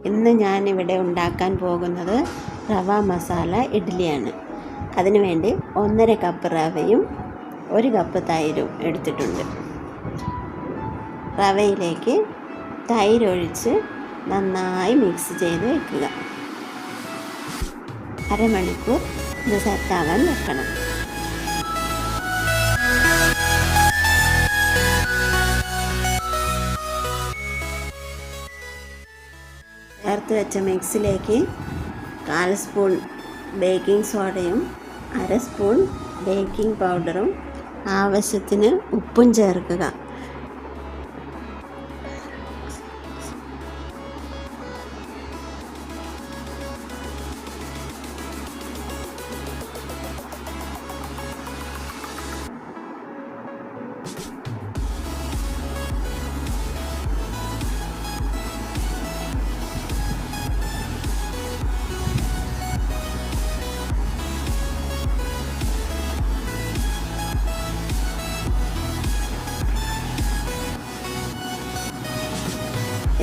ഇന്ന് ഞാനിവിടെ ഉണ്ടാക്കാൻ പോകുന്നത് റവ മസാല ഇഡ്ഡലിയാണ്. അതിനുവേണ്ടി 1.5 കപ്പ് റവയും 1 കപ്പ് തൈരും എടുത്തിട്ടുണ്ട്. റവയിലേക്ക് തൈരൊഴിച്ച് നന്നായി മിക്സ് ചെയ്ത് വയ്ക്കുക. അരമണിക്കൂർ ഇത് സെറ്റാവാൻ വെക്കണം. ചേർത്ത് വെച്ച മിക്സിലേക്ക് 1/4 സ്പൂൺ ബേക്കിംഗ് സോഡയും 1/2 സ്പൂൺ ബേക്കിംഗ് പൗഡറും ആവശ്യത്തിന് ഉപ്പും ചേർക്കുക.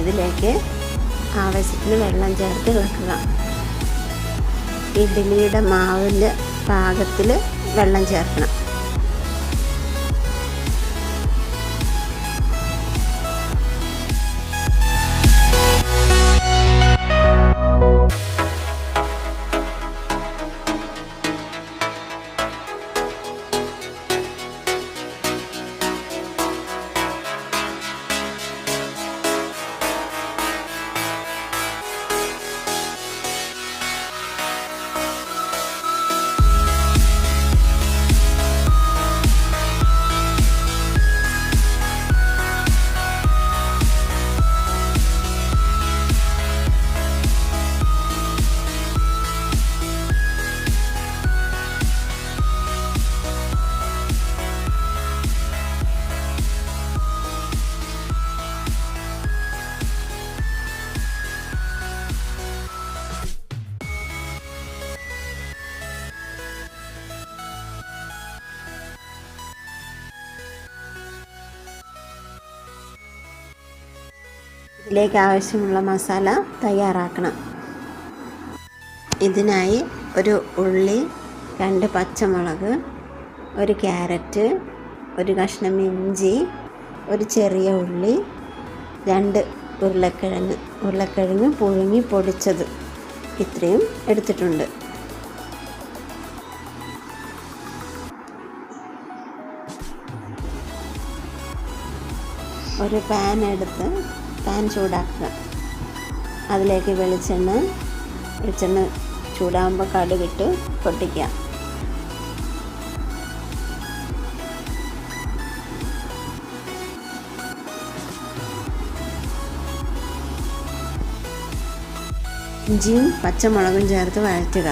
ഇതിലേക്ക് ആവശ്യത്തിന് വെള്ളം ചേർത്ത് വെക്കുക. ഇഡ്ഡലിയുടെ മാവിൻ്റെ പാകത്തിൽ വെള്ളം ചേർക്കണം. ഇതിലേക്ക് ആവശ്യമുള്ള മസാല തയ്യാറാക്കണം. ഇതിനായി ഒരു ഉള്ളി, 2 പച്ചമുളക്, 1 ക്യാരറ്റ്, 1 കഷ്ണം ഇഞ്ചി, 1 ചെറിയ ഉള്ളി, 2 ഉരുളക്കിഴങ്ങ് പുഴുങ്ങി പൊടിച്ചത്, ഇത്രയും എടുത്തിട്ടുണ്ട്. ഒരു പാൻ എടുത്ത് പാൻ ചൂടാക്കുക. അതിലേക്ക് വെളിച്ചെണ്ണ ചൂടാകുമ്പോൾ കടുകിട്ട് പൊട്ടിക്കുക. ഇഞ്ചിയും പച്ചമുളകും ചേർത്ത് വഴറ്റുക.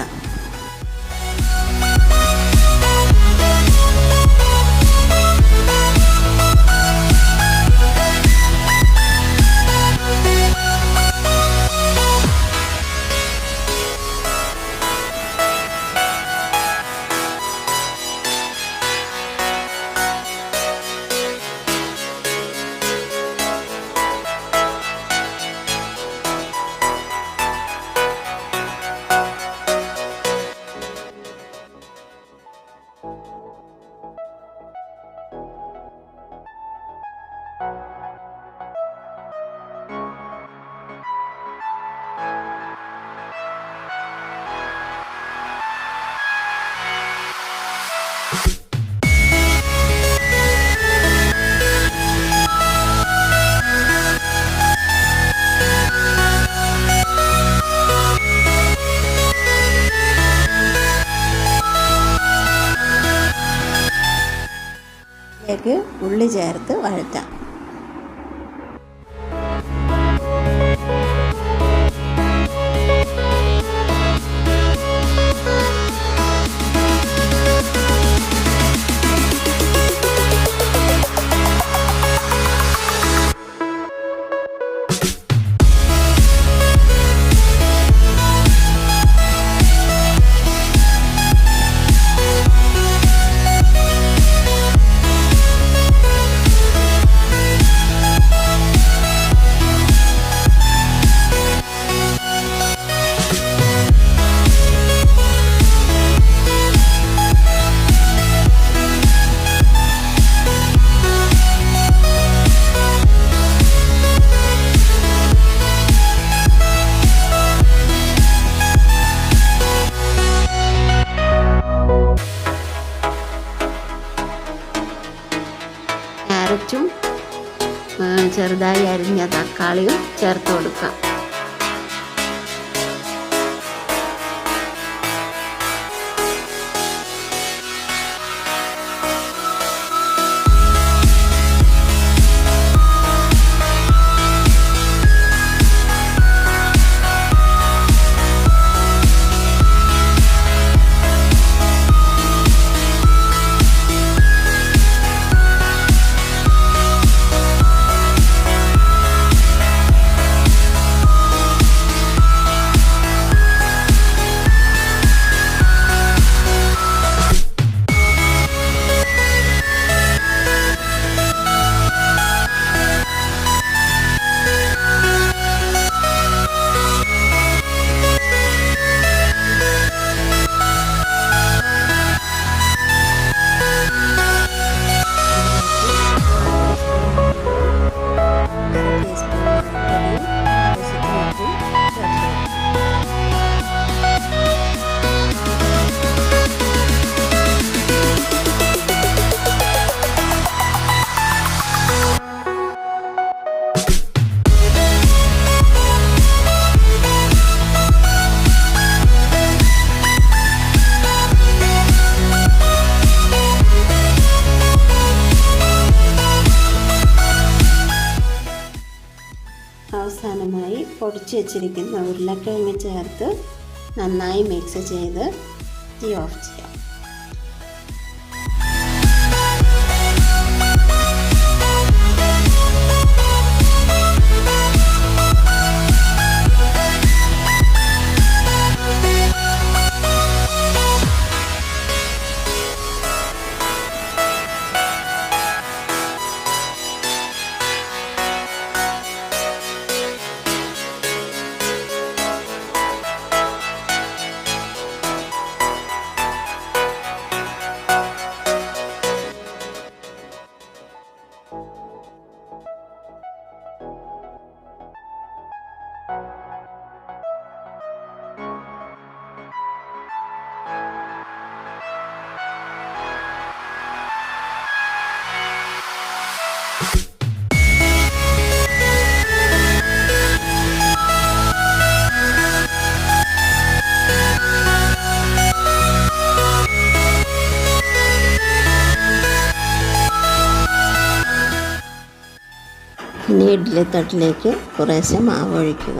ഇതിലേക്ക് ഉള്ളി ചേർത്ത് വഴറ്റാം. ചെറുതായി അരിഞ്ഞ തക്കാളിയും ചേർത്ത് കൊടുക്കാം. അവസാനമായി പൊടിച്ച് വെച്ചിരിക്കുന്ന ഉരുളക്കിഴങ്ങ് ചേർത്ത് നന്നായി മിക്സ് ചെയ്ത് തീ ഓഫ് ചെയ്യാം. ഇനി ഇഡ്ഡലി തട്ടിലേക്ക് കുറേശ്ശെ മാവ് ഒഴിക്കുക.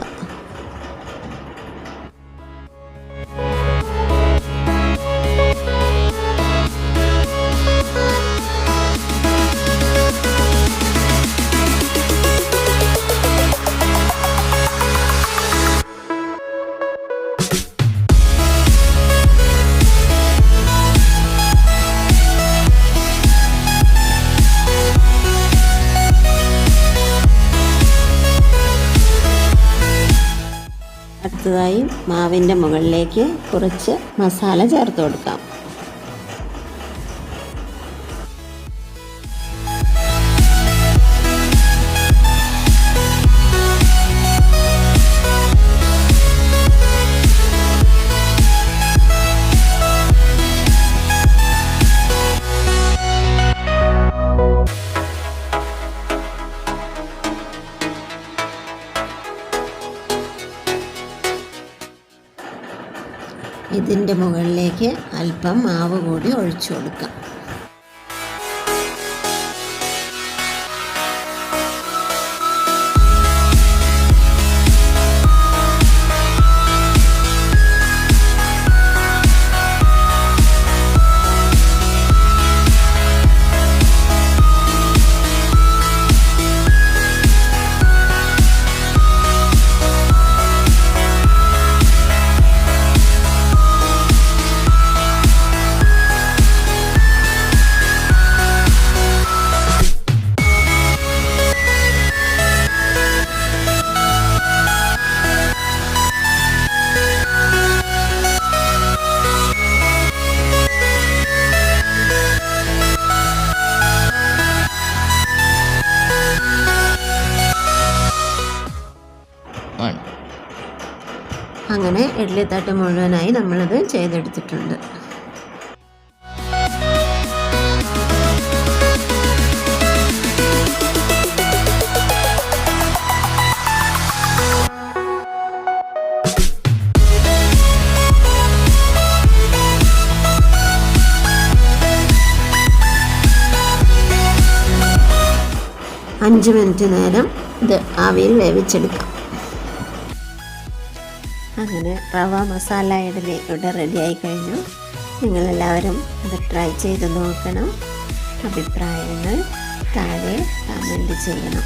അടുത്തതായി മാവിൻ്റെ മുകളിലേക്ക് കുറച്ച് മസാല ചേർത്ത് കൊടുക്കാം. ഇതിൻ്റെ മുകളിലേക്ക് അല്പം മാവ് കൂടി ഒഴിച്ചു കൊടുക്കാം. അങ്ങനെ ഇഡ്ഡലിത്തട്ട് മുഴുവനായി നമ്മളത് ചെയ്തെടുത്തിട്ടുണ്ട്. 5 മിനിറ്റ് നേരം ഇത് ആവിയിൽ വേവിച്ചെടുക്കാം. അങ്ങനെ റവ മസാല ഇഡ്ഡലി ഇവിടെ റെഡിയായി കഴിഞ്ഞു. നിങ്ങളെല്ലാവരും ഇത് ട്രൈ ചെയ്ത് നോക്കണം. അഭിപ്രായങ്ങൾ താഴെ കമൻറ്റ് ചെയ്യണം.